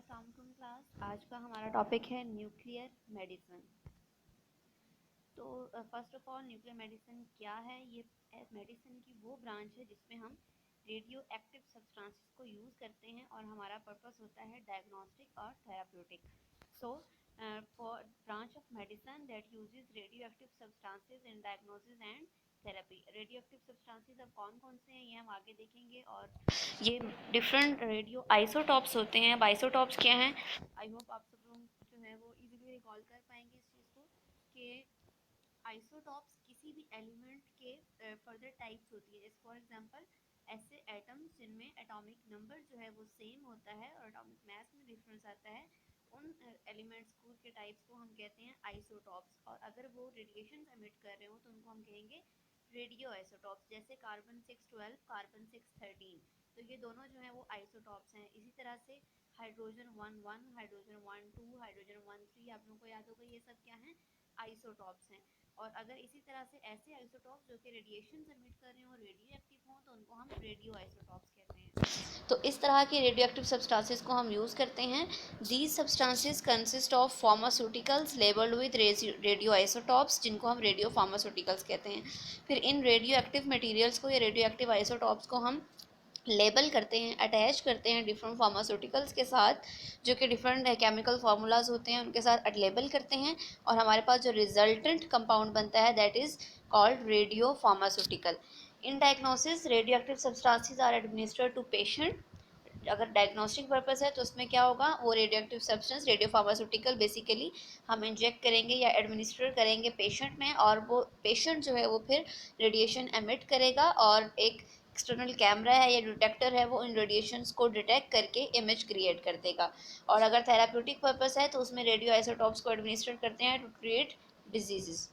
अस्सलाम वालेकुम क्लास। आज का हमारा टॉपिक है न्यूक्लियर मेडिसिन। तो first of all nuclear medicine क्या है? ये मेडिसिन की वो ब्रांच है जिसमें हम रेडियो एक्टिव सब्सटेंसेस को यूज़ करते हैं और हमारा पर्पस होता है डायग्नोस्टिक और therapeutic. So for branch of medicine that uses radio active substances in diagnosis and therapy. Radio active substances अब कौन कौन से हैं ये हम आगे देखेंगे, और ये डिफरेंट रेडियो आइसोटॉप्स होते हैं। अब आइसोटॉप्स क्या हैं? आई होप आप सब लोग जो है वो इजीली रिकॉल कर पाएंगे इस चीज़ को कि आइसोटॉप्स किसी भी एलिमेंट के फर्दर टाइप्स होती है। जैसे फॉर एग्जांपल ऐसे एटम्स जिनमें एटॉमिक नंबर जो है वो सेम होता है और एटॉमिक मास में डिफरेंस आता है, उन एलिमेंट्स को के टाइप्स को हम कहते हैं आइसोटॉप्स। और अगर वो रेडिएशन एमिट कर रहे हो तो उनको हम कहेंगे रेडियो आइसोटॉप्स। जैसे कार्बन 612, कार्बन 613, तो ये दोनों जो है वो आइसोटॉप्स हैं। इसी तरह से हाइड्रोजन 11, हाइड्रोजन 12, हाइड्रोजन 13, आप लोगों को याद होगा ये सब क्या हैं? आइसोटॉप्स हैं। और अगर इसी तरह से ऐसे आइसोटॉप्स जो कि रेडिएशन एमिट कर रहे हो, रेडियो एक्टिव हों, तो उनको हम रेडियो आइसोटॉप्स कहते हैं। तो इस तरह के रेडियो एक्टिव सब्सटेंसेस को हम यूज़ करते हैं। These substances consist of pharmaceuticals labelled with radio isotopes, जिनको हम रेडियो फार्मास्यूटिकल्स कहते हैं। फिर इन रेडियो एक्टिव मटेरियल्स को या रेडियो एक्टिव आइसोटॉप्स को हम लेबल करते हैं, अटैच करते हैं डिफरेंट फार्मास्यूटिकल्स के साथ, जो कि डिफरेंट केमिकल फार्मूलाज होते हैं उनके साथ लेबल करते हैं, और हमारे पास जो रिजल्टेंट कंपाउंड बनता है that is called radio pharmaceutical. In diagnosis radio active substances are administered to patient. अगर डायग्नोस्टिक पर्पस है तो उसमें क्या होगा, वो radio active substance radio pharmaceutical basically हम इंजेक्ट करेंगे या एडमिनिस्टर करेंगे पेशेंट में, और वो पेशेंट जो है वो फिर रेडिएशन एमिट करेगा, और एक एक्सटर्नल कैमरा है या डिटेक्टर है वो इन रेडिएशंस को डिटेक्ट करके इमेज क्रिएट कर देगा। और अगर थेराप्यूटिक पर्पस है तो उसमें रेडियो आइसोटॉप्स को एडमिनिस्टर करते हैं to treat diseases.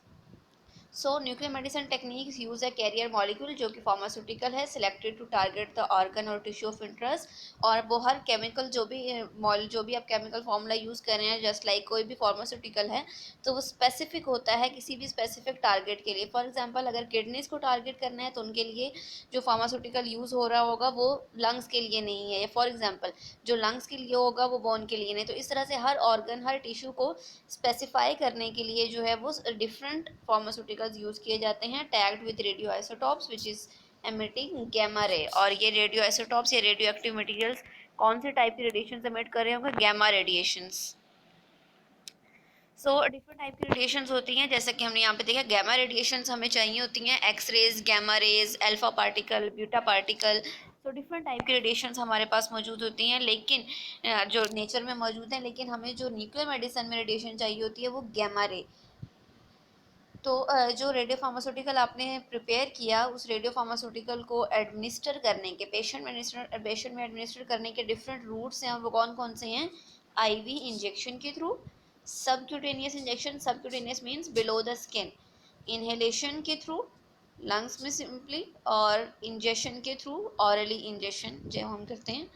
So nuclear medicine techniques use a carrier molecule जो कि फार्मास्यूटिकल है, selected to target the organ और टिश्यू ऑफ इंटरेस्ट। और वो हर केमिकल जो भी आप केमिकल फार्मूला यूज़ कर रहे हैं, जस्ट लाइक कोई भी फार्मास्यूटिकल है, तो वो स्पेसिफिक होता है किसी भी स्पेसिफिक टारगेट के लिए। फॉर एग्जांपल अगर किडनीज को टारगेट करना है तो उनके लिए जो फार्मास्यूटिकल यूज़ हो रहा होगा वो लंग्स के लिए नहीं है, या फॉर एग्जाम्पल जो लंग्स के लिए होगा वो बोन के लिए नहीं। तो इस तरह से हर ऑर्गन, हर टिश्यू को स्पेसिफाई करने के लिए जो है वो डिफरेंट फार्मास्यूटिकल्स यूज़ किए जाते हैं, tagged with radio isotopes which is emitting gamma ray. और ये रेडियो आइसोटॉप्स या रेडियो एक्टिव मटेरियल्स कौन से टाइप के रेडिएशन एमिट कर रहे होंगे? Gamma radiations. So different type की रेडिएशंस होती हैं, जैसे कि हमने यहाँ पे देखा गैमा रेडिएशंस हमें चाहिए होती हैं, X rays, gamma rays, alpha particle, beta particle. So different type की रेडिएशंस हमारे पास मौजूद होती हैं, लेकिन जो नेचर में मौजूद हैं, लेकिन हमें जो न्यूक्लियर मेडिसिन में रेडिएशन चाहिए होती है वो गैमा रे। तो जो रेडियो फार्मास्यूटिकल आपने प्रिपेयर किया, उस रेडियो फार्मास्यूटिकल को एडमिनिस्टर करने के पेशेंट में एडमिनिस्टर करने के डिफरेंट रूट्स हैं, और वो कौन कौन से हैं? आईवी इंजेक्शन के through, subcutaneous injection, subcutaneous means below the skin, inhalation के थ्रू लंग्स में सिंपली, और इंजेक्शन के थ्रू ऑरली इंजेक्शन जो हम करते हैं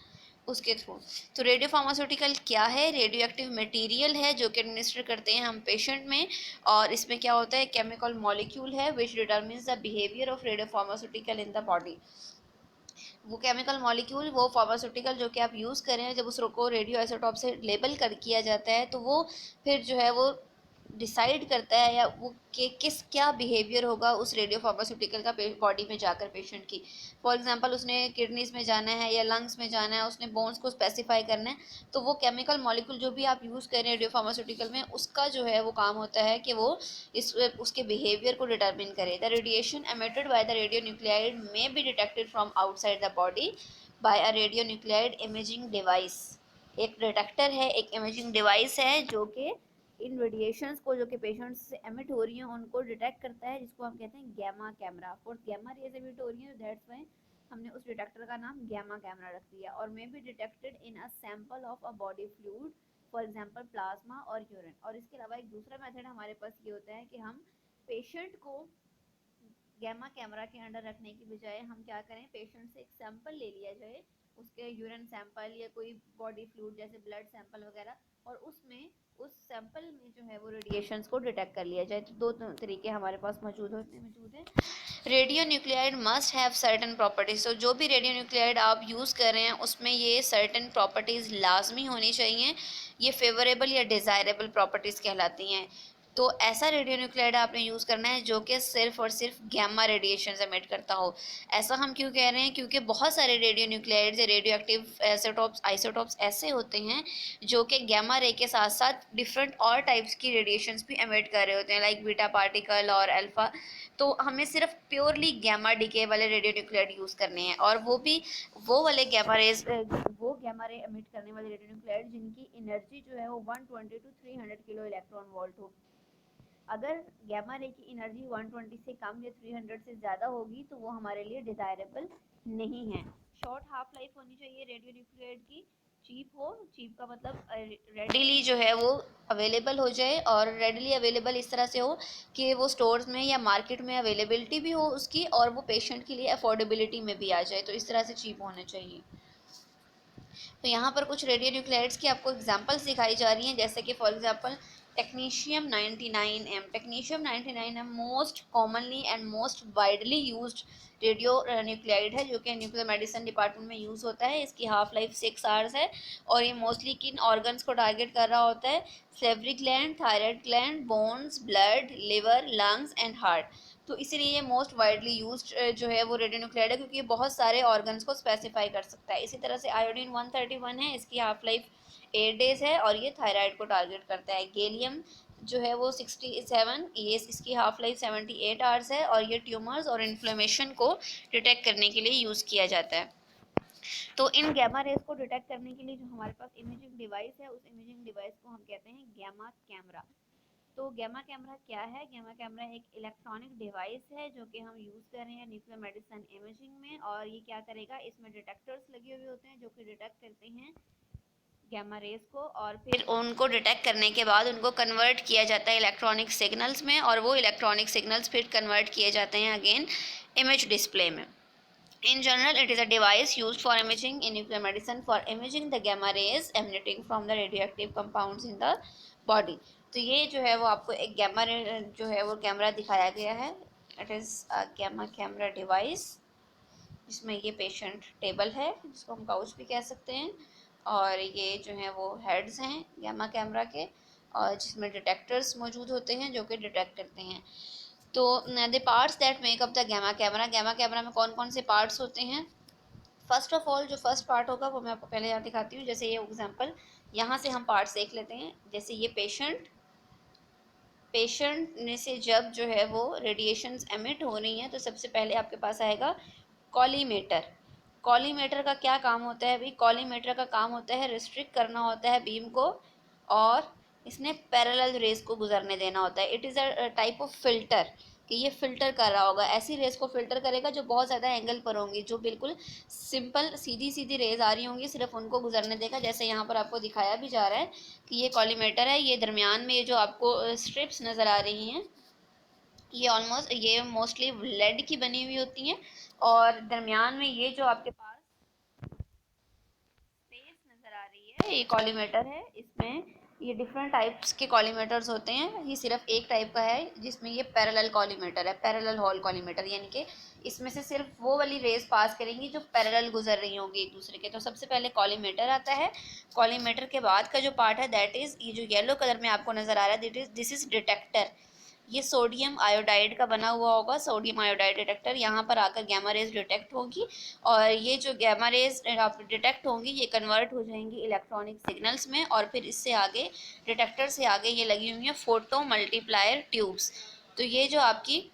उसके थ्रू। तो रेडियो फार्मास्यूटिकल क्या है? रेडियो एक्टिव मटेरियल है जो कि एडमिनिस्टर करते हैं हम पेशेंट में, और इसमें क्या होता है? केमिकल मॉलिक्यूल है which determines the behaviour of radio pharmaceutical in the body. वो केमिकल मॉलिक्यूल, वो फार्मास्यूटिकल जो कि आप यूज़ कर रहे हैं, जब उसको रेडियो आइसोटॉप से लेबल कर किया जाता है तो वो फिर जो है वो डिसाइड करता है या वो कि किस क्या बिहेवियर होगा उस रेडियो फार्मास्यूटिकल का बॉडी में जाकर पेशेंट की। फॉर एग्जांपल उसने किडनीज में जाना है या लंग्स में जाना है, उसने बोन्स को स्पेसिफाई करना है, तो वो केमिकल मॉलिक्यूल जो भी आप यूज़ कर रहे हैं रेडियो फार्मास्यूटिकल में, उसका जो है वो काम होता है कि वो इस उसके बिहेवियर को डिटर्मिन करे। The radiation emitted by the radio nuclide may be detected from outside the body by a radio nuclide imaging device. एक डिटेक्टर है, एक इमेजिंग डिवाइस है जो कि इन रेडिएशंस को जो कि पेशेंट्स से एमिट हो रही हैं उनको डिटेक्ट करता है, जिसको हम कहते हैं gamma camera. For gamma rays emit हो रही है, दैट्स व्हाई हमने उस डिटेक्टर का नाम गैमा कैमरा रख दिया। और may be detected in a sample of a body fluid, for example plasma और यूरिन। और इसके अलावा एक दूसरा मेथड हमारे पास ये होता है कि हम पेशेंट को गैमा कैमरा के अंडर रखने की बजाय हम क्या करें, पेशेंट से एक सैंपल ले लिया जाए, उसके यूरिन सैंपल या कोई बॉडी फ्लूइड जैसे ब्लड सैंपल वगैरह, और उसमें उस सैंपल में जो है वो रेडिएशंस को डिटेक्ट कर लिया जाए। तो दो तरीके हमारे पास मौजूद हैं। Radio nuclide must have certain properties. तो जो भी रेडियो न्यूक्लियाइड आप यूज़ कर रहे हैं उसमें ये सर्टेन प्रॉपर्टीज़ लाजमी होनी चाहिए। ये फेवरेबल या डिज़ायरेबल प्रॉपर्टीज़ कहलाती हैं। तो ऐसा रेडियो न्यूक्लाइड आपने यूज़ करना है जो कि सिर्फ और सिर्फ गैमा रेडिएशन एमिट करता हो। ऐसा हम क्यों कह रहे हैं, क्योंकि बहुत सारे रेडियो न्यूक्लाइड्स या रेडियो एक्टिव आइसोटॉप्स ऐसे होते हैं जो कि गैमा रे के साथ साथ डिफरेंट और टाइप्स की रेडिएशंस भी एमिट कर रहे होते हैं, लाइक बीटा पार्टिकल और अल्फा। तो हमें सिर्फ प्योरली गैमा डीके वाले रेडियो न्यूक्लाइड यूज़ करने हैं, और वो भी वो वाले गैमा रेज वो गैमा रे एमिट करने वाले रेडियो न्यूक्लाइड जिनकी एनर्जी जो है वो 120 to 300 किलो इलेक्ट्रॉन वोल्ट हो। अगर गैमा रे की एनर्जी 120 से कम या 300 से ज़्यादा होगी तो वो हमारे लिए डिज़ायरेबल नहीं है। शॉर्ट हाफ लाइफ होनी चाहिए रेडियो न्यूक्लियाइड की। चीप हो, चीप का मतलब रेडीली जो है वो अवेलेबल हो जाए, और रेडीली अवेलेबल इस तरह से हो कि वो स्टोर्स में या मार्केट में अवेलेबिलिटी भी हो उसकी, और वो पेशेंट के लिए अफोर्डेबिलिटी में भी आ जाए। तो इस तरह से चीप होना चाहिए। तो यहाँ पर कुछ रेडियो न्यूक्लाइड्स की आपको एग्जांपल्स दिखाई जा रही हैं, जैसे कि for example technetium 99m। Technetium 99m most commonly and most widely used radio nuclide है, जो कि न्यूक्लियर मेडिसिन डिपार्टमेंट में यूज़ होता है। इसकी हाफ लाइफ 6 आवर्स है, और ये मोस्टली किन ऑर्गन्स को टारगेट कर रहा होता है? Salivary gland, thyroid gland, bones, blood, liver, lungs and heart. तो इसीलिए ये मोस्ट वाइडली यूज्ड जो है वो रेडियो न्यूक्लाइड है, क्योंकि ये बहुत सारे ऑर्गन्स को स्पेसिफाई कर सकता है। इसी तरह से आयोडीन 131 है, इसकी हाफ लाइफ 8 डेज है, और ये थायराइड को टारगेट करता है। गैलियम जो है वो 67, ये इसकी हाफ लाइफ 78 आवर्स है, और ये ट्यूमर्स और इन्फ्लेमेशन को डिटेक्ट करने के लिए यूज़ किया जाता है। तो इन गैमा रेज को डिटेक्ट करने के लिए जो हमारे पास इमेजिंग डिवाइस है, उस इमेजिंग डिवाइस को हम कहते हैं गैमा कैमरा। तो गैमा कैमरा क्या है? गैमा कैमरा एक इलेक्ट्रॉनिक डिवाइस है जो कि हम यूज़ कर रहे हैं न्यूक्लियर मेडिसिन इमेजिंग में। और ये क्या करेगा, इसमें डिटेक्टर्स लगे हुए होते हैं जो कि डिटेक्ट करते हैं गैमा रेज को, और फिर उनको डिटेक्ट करने के बाद उनको कन्वर्ट किया जाता है इलेक्ट्रॉनिक सिग्नल्स में, और वो इलेक्ट्रॉनिक सिग्नल्स फिर कन्वर्ट किए जाते हैं अगेन इमेज डिस्प्ले में। In general, it is a device used for imaging in nuclear medicine for imaging the gamma rays emanating from the radioactive compounds in the body. तो ये जो है वो आपको एक गैमा रे जो है वो कैमरा दिखाया गया है। It is a gamma camera device, जिसमें ये पेशेंट टेबल है जिसको हम काउच भी कह सकते हैं, और ये जो है वो हेड्स हैं गैमा कैमरा के, और जिसमें डिटेक्टर्स मौजूद होते हैं जो कि डिटेक्ट करते हैं। तो the parts that make up the gamma camera में कौन कौन से पार्ट्स होते हैं? फर्स्ट ऑफ ऑल जो फर्स्ट पार्ट होगा वो मैं आपको पहले यहाँ दिखाती हूँ। जैसे ये एग्जांपल, यहाँ से हम पार्ट्स देख लेते हैं। जैसे ये पेशेंट में से जब जो है वो रेडिएशंस एमिट हो रही हैं, तो सबसे पहले आपके पास आएगा कॉलीमेटर। कॉलीमेटर का क्या काम होता है भाई? कॉलीमेटर का काम होता है रिस्ट्रिक्ट करना होता है बीम को, और इसने पैरेलल रेस को गुजरने देना होता है। It is a type of filter, कि ये फिल्टर कर रहा होगा, ऐसी रेस को फिल्टर करेगा जो बहुत ज़्यादा एंगल पर होंगी, जो बिल्कुल सिंपल सीधी सीधी रेज आ रही होंगी सिर्फ उनको गुजरने देगा। जैसे यहाँ पर आपको दिखाया भी जा रहा है कि ये कॉलीमेटर है, ये दरमियान में ये जो आपको स्ट्रिप्स नज़र आ रही हैं, ये मोस्टली लेड की बनी हुई होती हैं, और दरमियान में ये जो आपके पास स्पेस नज़र आ रही है ये कॉलीमेटर है। इसमें ये डिफरेंट टाइप्स के कॉलीमेटर्स होते हैं, ये सिर्फ एक टाइप का है जिसमें ये पैरेलल कॉलीमेटर है, पैरेलल हॉल कॉलीमेटर, यानी कि इसमें से सिर्फ वो वाली रेज पास करेंगी जो पैरेलल गुजर रही होंगी एक दूसरे के। तो सबसे पहले कॉलीमेटर आता है। कॉलीमेटर के बाद का जो पार्ट है दैट इज़ ये जो येलो कलर में आपको नज़र आ रहा है, दिस इज़ डिटेक्टर। ये सोडियम आयोडाइड का बना हुआ होगा, सोडियम आयोडाइड डिटेक्टर। यहाँ पर आकर गैमा रेज डिटेक्ट होगी, और ये जो गैमा रेज डिटेक्ट होंगी ये कन्वर्ट हो जाएंगी इलेक्ट्रॉनिक सिग्नल्स में, और फिर इससे आगे डिटेक्टर से आगे ये लगी हुई हैं फोटो मल्टीप्लायर ट्यूब्स। तो ये जो आपकी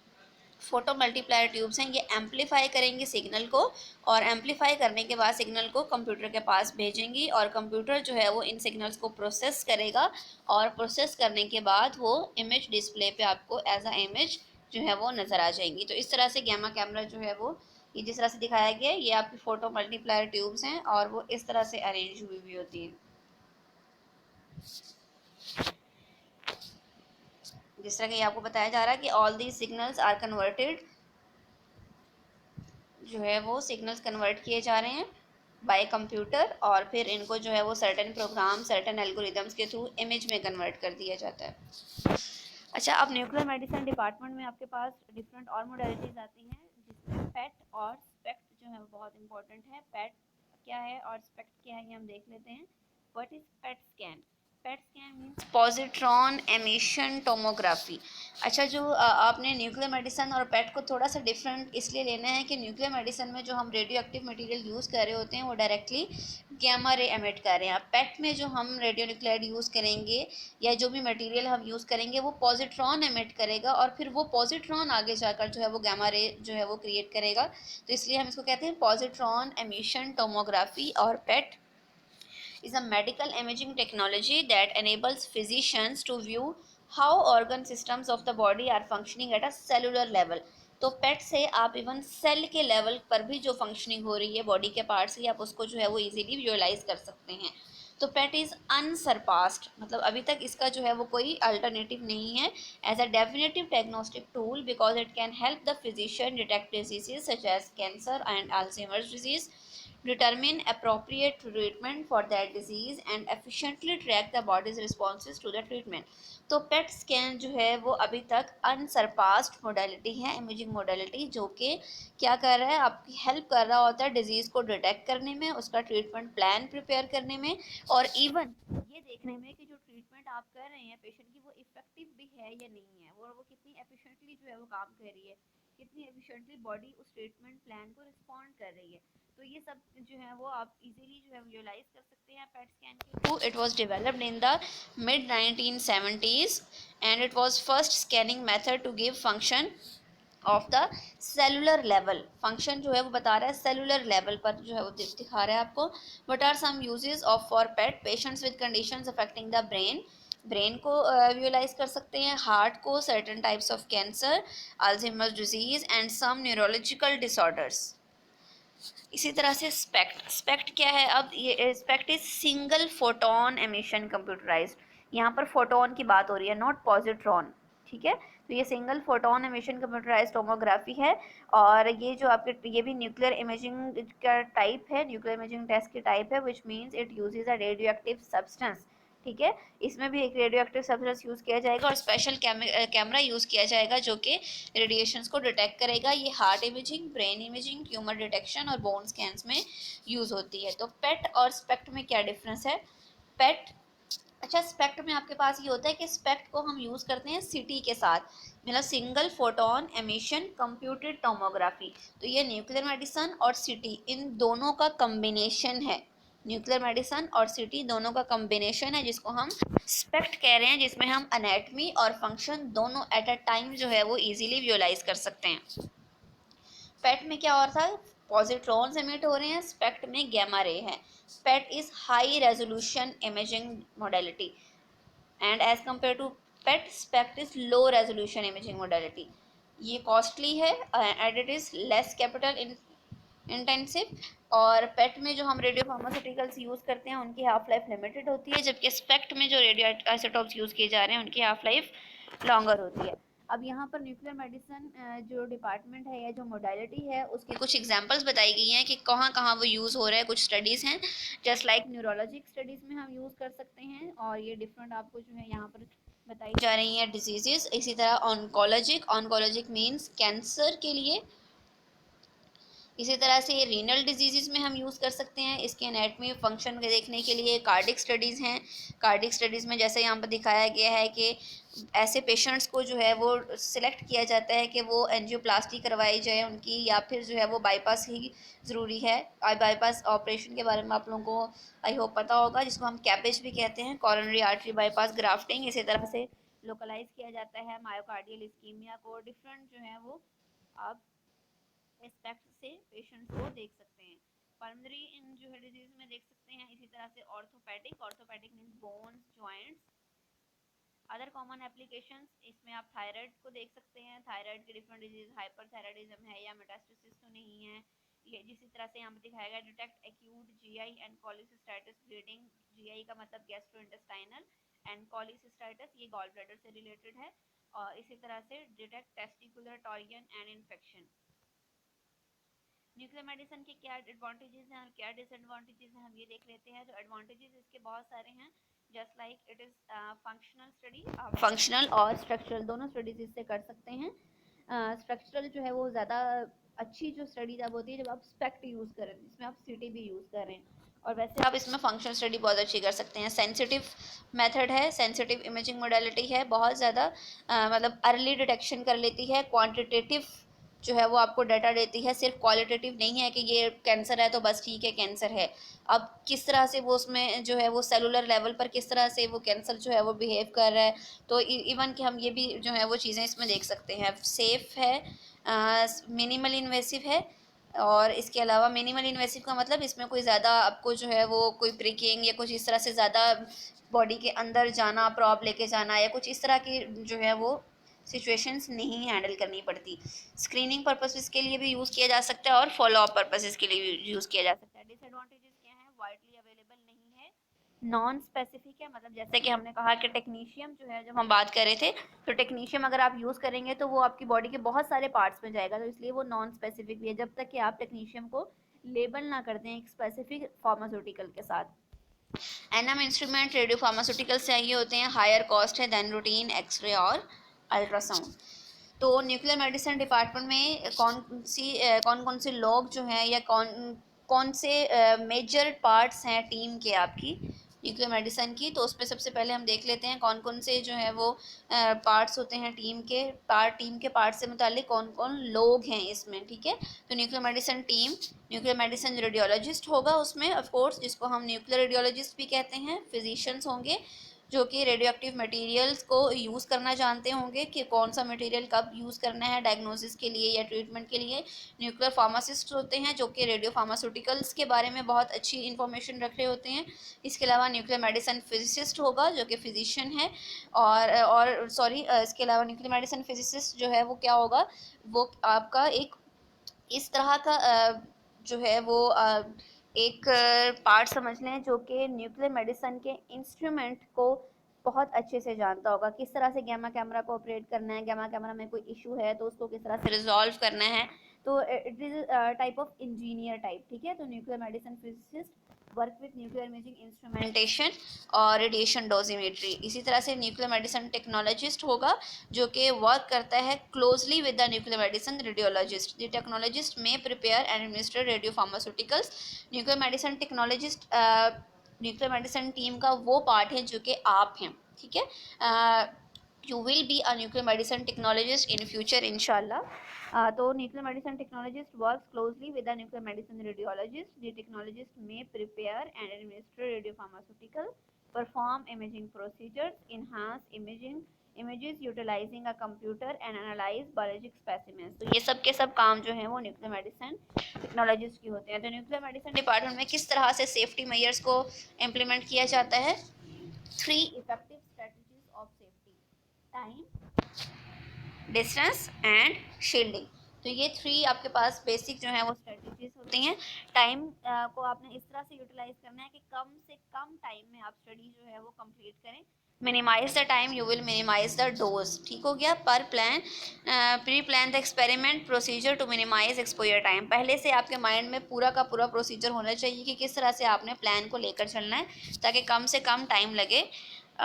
फोटो मल्टीप्लायर ट्यूब्स हैं ये एम्पलीफाई करेंगे सिग्नल को, और एम्पलीफाई करने के बाद सिग्नल को कंप्यूटर के पास भेजेंगी, और कंप्यूटर जो है वो इन सिग्नल्स को प्रोसेस करेगा, और प्रोसेस करने के बाद वो इमेज डिस्प्ले पे आपको एज अ इमेज जो है वो नज़र आ जाएंगी। तो इस तरह से गैमा कैमरा जो है वो ये जिस तरह से दिखाया गया है, ये आपकी फ़ोटो मल्टीप्लायर ट्यूब्स हैं, और वो इस तरह से अरेंज हुई हुई होती हैं। जिस तरह कि आपको बताया जा रहा है कि all these signals are converted, जो है वो सिग्नल्स कन्वर्ट किए जा रहे हैं बाय कंप्यूटर, और फिर इनको जो है वो सर्टेन प्रोग्राम सर्टेन एल्गोरिदम्स के थ्रू इमेज में कन्वर्ट कर दिया जाता है। अच्छा, अब न्यूक्लियर मेडिसिन डिपार्टमेंट में आपके पास डिफरेंट और मोडेलिटीज आती हैं, जिसमें पेट और स्पेक्ट जो है वो बहुत इंपॉर्टेंट है। पेट क्या है और स्पेक्ट क्या है ये हम देख लेते हैं। What is PET scan? PET scan means positron emission tomography. अच्छा, जो आपने न्यूक्लियर मेडिसिन और पेट को थोड़ा सा डिफरेंट इसलिए लेना है कि न्यूक्लियर मेडिसिन में जो हम रेडियो एक्टिव मटीरियल यूज़ कर रहे होते हैं वो डायरेक्टली गैमा रे एमिट कर रहे हैं। पेट में जो हम रेडियो न्यूक्लाइड यूज़ करेंगे या जो भी मटेरियल हम यूज़ करेंगे वो पॉजिट्रॉन एमिट करेगा और फिर वो पॉजिट्रॉन आगे जाकर जो है वो गामा रे जो है वो क्रिएट करेगा। तो इसलिए हम इसको कहते हैं पॉजिट्रॉन एमिशन टोमोग्राफी। और पेट is a medical imaging technology that enables physicians to view how organ systems of the body are functioning at a cellular level। तो पेट से आप इवन सेल के लेवल पर भी जो फंक्शनिंग हो रही है बॉडी के पार्ट्स की, आप उसको जो है वो इजीली विजुअलाइज कर सकते हैं। तो पेट इज़ अनसरपास्ड, मतलब अभी तक इसका जो है वो कोई अल्टरनेटिव नहीं है as a definitive diagnostic tool, because it can help the physician detect diseases such as cancer and Alzheimer's disease, determine appropriate treatment for that disease and efficiently track the body's responses to the treatment। तो PET scan जो है वो अभी तक अनसरपास्ड modality है, imaging modality, जो कि क्या कर रहा है, आपकी हेल्प कर रहा होता है डिजीज़ को डिटेक्ट करने में, उसका ट्रीटमेंट प्लान प्रिपेयर करने में, और इवन ये देखने में कि जो ट्रीटमेंट आप कर रहे हैं पेशेंट की वो इफेक्टिव भी है या नहीं है, वो कितनी एफिशिएंटली जो है वो काम कर रही है, कितनी एफिशिएंटली बॉडी उस ट्रीटमेंट प्लान को रिस्पॉन्ड कर रही है। तो ये सब जो है वो आप इजीली जो है विजुअलाइज कर सकते हैं पेट स्कैन के थ्रू। It was developed in the mid 1970s and it was first scanning method to give function of the cellular level. Function जो है वो बता रहा है सेलुलर लेवल पर जो है वो दिखा रहा है आपको। What are some uses of for PET? Patients with conditions affecting the brain, brain को विजुअलाइज कर सकते हैं, हार्ट को, certain types of cancer, Alzheimer's disease and some neurological disorders. इसी तरह से स्पेक्ट, स्पेक्ट क्या है? अब ये SPECT is single photon emission computerized. यहाँ पर फोटोन की बात हो रही है, नॉट पॉजिट्रॉन, ठीक है। तो ये single photon emission computerised tomography है, और ये जो आपके ये भी न्यूक्लियर इमेजिंग का टाइप है, न्यूक्लियर इमेजिंग टेस्ट की टाइप है, which means it uses a radio active substance, ठीक है। इसमें भी एक रेडियो एक्टिव सब्सटेंस यूज़ किया जाएगा और स्पेशल कैमरा यूज़ किया जाएगा जो कि रेडिएशंस को डिटेक्ट करेगा। ये heart imaging, brain imaging, tumour detection और बोन स्कैन्स में यूज़ होती है। तो पेट और स्पेक्ट में क्या डिफरेंस है? पेट, अच्छा, स्पेक्ट में आपके पास ये होता है कि स्पेक्ट को हम यूज़ करते हैं सिटी के साथ, मतलब single photon emission computed tomography. तो ये न्यूक्लियर मेडिसिन और सिटी इन दोनों का कम्बिनेशन है, न्यूक्लियर मेडिसिन और सिटी दोनों का कम्बिनेशन है, जिसको हम स्पेक्ट कह रहे हैं, जिसमें हम एनाटमी और फंक्शन दोनों एट अ टाइम जो है वो इजीली विजुअलाइज कर सकते हैं। पेट में क्या और था? पॉजिट्रॉन्स एमिट हो रहे हैं, स्पेक्ट में गैमा रे है। PET is high resolution imaging modality and as compared to PET, SPECT is low resolution imaging modality. ये कॉस्टली है and it is less capital intensive. और पेट में जो हम रेडियो फार्मास्यूटिकल्स यूज़ करते हैं उनकी हाफ लाइफ लिमिटेड होती है, जबकि स्पेक्ट में जो रेडियो आइसोटॉप्स यूज़ किए जा रहे हैं उनकी हाफ लाइफ लॉन्गर होती है। अब यहाँ पर न्यूक्लियर मेडिसिन जो डिपार्टमेंट है या जो मोडालिटी है उसकी कुछ एग्जांपल्स बताई गई हैं कि कहाँ कहाँ वो यूज़ हो रहा है। कुछ स्टडीज़ हैं, जस्ट लाइक न्यूरोलॉजिक स्टडीज़ में हम यूज़ कर सकते हैं, और ये डिफरेंट आपको जो है यहाँ पर बताई जा रही हैं डिजीजेस। इसी तरह ऑन्कोलॉजिक, ऑन्कोलॉजिक मीन्स कैंसर के लिए। इसी तरह से ये रीनल डिजीज़ में हम यूज़ कर सकते हैं, इसके एनाटमी फंक्शन देखने के लिए कार्डिक स्टडीज़ हैं। कार्डिक स्टडीज़ में जैसे यहाँ पर दिखाया गया है कि ऐसे पेशेंट्स को जो है वो सिलेक्ट किया जाता है कि वो एंजियोप्लास्टी करवाई जाए उनकी, या फिर जो है वो बाईपास ही ज़रूरी है। बाईपास ऑपरेशन के बारे में आप लोगों को आई होप पता होगा, जिसको हम कैपेज भी कहते हैं, कॉरोनरी आर्टरी बाईपास ग्राफ्टिंग। इसी तरह से लोकलाइज किया जाता है मायोकार्डियल इस्कीमिया को। डिफरेंट जो है वो आप एस्पेक्ट से पेशेंट्स को देख सकते हैं। पल्मोनरी इन जो है डिजीज में देख सकते हैं। इसी तरह से orthopaedic, orthopaedic means bones, joints. Other common applications, इसमें आप थायराइड को देख सकते हैं, थायराइड की डिफरेंट डिजीज, हाइपरथायराइडिज्म है या मेटास्टेसिस तो नहीं है ये। जिस तरह से यहाँ पे दिखाया गया, detect acute GI and cholecystitis bleeding. GI का मतलब गैस्ट्रोइंटेस्टाइनल एंड कॉलिसिस्टाइटिस ये गॉल ब्लैडर से रिलेटेड है। और इसी तरह से detect testicular Taurean and infection. Nuclear medicine के क्या एडवांटेजेस हैं और क्या डिसएडवांटेजेस हैं हम ये देख लेते हैं। जो एडवांटेजेस इसके बहुत सारे हैं, just like it is functional study, आप फंक्शनल और स्ट्रक्चरल दोनों स्टडीज इससे कर सकते हैं। स्ट्रक्चरल जो है वो ज़्यादा अच्छी जो स्टडी जब होती है जब आप स्पेक्ट यूज़ करें, जिसमें आप सीटी भी यूज़ करें, और वैसे आप इसमें फंक्शनल स्टडी बहुत अच्छी कर सकते हैं। सेंसिटिव मेथड है, सेंसिटिव इमेजिंग मोडालिटी है, बहुत ज़्यादा मतलब अर्ली डिटेक्शन कर लेती है। क्वांटिटेटिव जो है वो आपको डाटा देती है, सिर्फ क्वालिटेटिव नहीं है कि ये कैंसर है तो बस ठीक है कैंसर है। अब किस तरह से वो उसमें जो है वो सेलुलर लेवल पर किस तरह से वो कैंसर जो है वो बिहेव कर रहा है, तो इवन कि हम ये भी जो है वो चीज़ें इसमें देख सकते हैं। सेफ़ है, मिनिमल इन्वेसिव है, और इसके अलावा मिनिमल इन्वेसिव का मतलब इसमें कोई ज़्यादा आपको जो है वो कोई प्रिकिंग या कुछ इस तरह से ज़्यादा बॉडी के अंदर जाना, प्रॉप लेके जाना या कुछ इस तरह की जो है वो सिचुएशंस नहीं हैंडल करनी पड़ती। स्क्रीनिंग पर्पसेस के लिए भी यूज़ किया जा सकता है और फॉलो अप पर्पसेस के लिए भी यूज़ किया जा सकता है। डिसएडवांटेजेस क्या हैं? वाइडली अवेलेबल नहीं है, नॉन स्पेसिफिक है, मतलब जैसे कि हमने कहा कि टेक्नीशियम जो है, जब हम बात कर रहे थे, तो टेक्नीशियम अगर आप यूज़ करेंगे तो वो आपकी बॉडी के बहुत सारे पार्ट्स में जाएगा, तो इसलिए वो नॉन स्पेसिफिक भी है जब तक कि आप टेक्नीशियम को लेबल ना कर दें एक स्पेसिफिक फार्मास्यूटिकल के साथ। एनएम इंस्ट्रूमेंट रेडियो फार्मास्यूटिकल्स चाहिए होते हैं, हायर कॉस्ट है देन रूटीन एक्सरे और अल्ट्रासाउंड। तो न्यूक्लियर मेडिसिन डिपार्टमेंट में कौन कौन से लोग जो हैं या कौन कौन से मेजर पार्ट्स हैं टीम के आपकी न्यूक्लियर मेडिसिन की, तो उस पर सबसे पहले हम देख लेते हैं कौन कौन से जो है वो पार्ट्स होते हैं टीम के पार्ट से मुतालिक कौन कौन लोग हैं इसमें। ठीक है, तो nuclear medicine team, nuclear medicine radiologist होगा उसमें ऑफ कोर्स, जिसको हम न्यूक्लियर रेडियोलॉजिस्ट भी कहते हैं। फिजिशियंस होंगे जो कि रेडियो एक्टिव मटेरियल्स को यूज़ करना जानते होंगे कि कौन सा मटेरियल कब यूज़ करना है डायग्नोसिस के लिए या ट्रीटमेंट के लिए। न्यूक्लियर फार्मासिस्ट होते हैं जो कि रेडियो फार्मास्यूटिकल्स के बारे में बहुत अच्छी इन्फॉर्मेशन रख रहे होते हैं। इसके अलावा न्यूक्लियर मेडिसिन फिजिसिस्ट होगा जो कि फिजिशियन है, और सॉरी, इसके अलावा न्यूक्लियर मेडिसिन फिजिसिस्ट जो है वो क्या होगा, वो आपका एक इस तरह का जो है वो एक पार्ट समझ लें जो कि न्यूक्लियर मेडिसिन के इंस्ट्रूमेंट को बहुत अच्छे से जानता होगा, किस तरह से गैमा कैमरा को ऑपरेट करना है, गैमा कैमरा में कोई इशू है तो उसको किस तरह से रिजॉल्व करना है। तो it is type of engineer type. ठीक है, तो nuclear medicine physicist work with nuclear imaging instrumentation और रेडिएशन डोजीमेट्री। इसी तरह से न्यूक्लियर मेडिसिन टेक्नोलॉजिस्ट होगा जो कि वर्क करता है closely with the nuclear medicine radiologist. The technologist may prepare and administer radio pharmaceuticals. Nuclear medicine technologist nuclear medicine team का वो पार्ट है जो कि आप हैं। ठीक है, you will be a nuclear medicine technologist in future इंशाल्लाह। तो nuclear medicine technologist works closely with the nuclear medicine radiologist. The technologist may prepare and administer radio pharmaceutical, perform imaging procedures, enhance images utilizing a computer and analyze biologic specimens। तो ये सब के सब काम जो हैं वो न्यूक्लियर मेडिसिन टेक्नोलॉजिस्ट की होते हैं। तो न्यूक्लियर मेडिसिन डिपार्टमेंट में किस तरह से सेफ्टी मेजर्स को इम्प्लीमेंट किया जाता है? 3 effective strategies of safety: time, distance and shielding. तो ये 3 आपके पास बेसिक जो है वो स्ट्रेटजीज होती हैं। टाइम को आपने इस तरह से यूटिलाइज करना है कि कम से कम टाइम में आप स्टडी जो है वो कंप्लीट करें। Minimize the time, you will minimize the dose. ठीक हो गया। पर plan, pre plan the experiment procedure to minimize exposure time. पहले से आपके माइंड में पूरा का पूरा प्रोसीजर होना चाहिए कि किस तरह से आपने प्लान को लेकर चलना है ताकि कम से कम टाइम लगे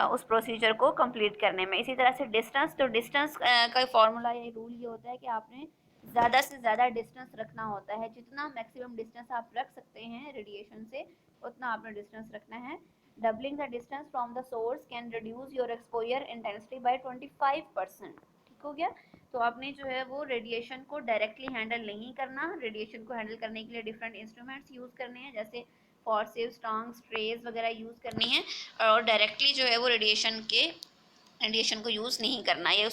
उस प्रोसीजर को कंप्लीट करने में। इसी तरह से डिस्टेंस, तो डिस्टेंस का फॉर्मूला या रूल ये होता है कि आपने ज़्यादा से ज़्यादा डिस्टेंस रखना होता है। जितना मैक्सिमम डिस्टेंस आप रख सकते हैं रेडिएशन से, उतना आपने डिस्टेंस रखना है। Doubling the distance from the source can reduce your exposure intensity bye 25%। ठीक हो गया। तो आपने जो है वो रेडिएशन को डायरेक्टली हैंडल नहीं करना। रेडिएशन को हैंडल करने के लिए डिफरेंट इंस्ट्रूमेंट्स यूज़ करने हैं, जैसे फॉर्सेप्स, टॉन्ग्स, ट्रेज वगैरह यूज़ करनी है, और डायरेक्टली जो है वो रेडिएशन को यूज़ नहीं करना या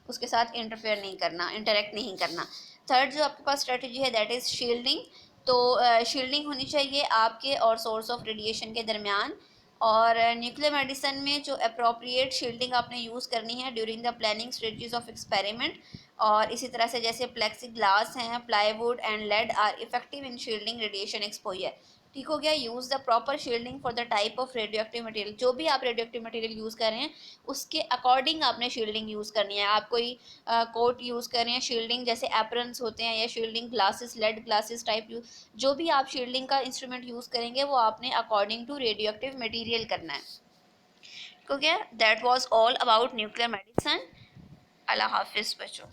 उसके साथ इंटरफेयर नहीं करना, इंटरेक्ट नहीं करना। थर्ड जो आपके पास स्ट्रेटजी है दैट इज़ शील्डिंग। तो शील्डिंग होनी चाहिए आपके और सोर्स ऑफ रेडिएशन के दरमियान। और न्यूक्लियर मेडिसिन में जो अप्रोप्रिएट शील्डिंग आपने यूज़ करनी है during the planning stages of experiment. और इसी तरह से जैसे प्लेक्सी ग्लास हैं, plywood and lead are effective in shielding radiation exposure. ठीक हो गया। Use the proper shielding for the type of radio active material. जो भी आप रेडियो एक्टिव मटेरियल यूज़ कर रहे हैं उसके अकॉर्डिंग आपने शील्डिंग यूज़ करनी है। आप कोई कोट यूज़ कर रहे हैं, शील्डिंग जैसे एप्रन्स होते हैं या shielding glasses, lead glasses type जो भी आप शील्डिंग का इंस्ट्रूमेंट यूज़ करेंगे वो आपने according to radioactive material करना है। Okay, that was all about nuclear medicine. अल्लाह हाफिज़ बच्चों।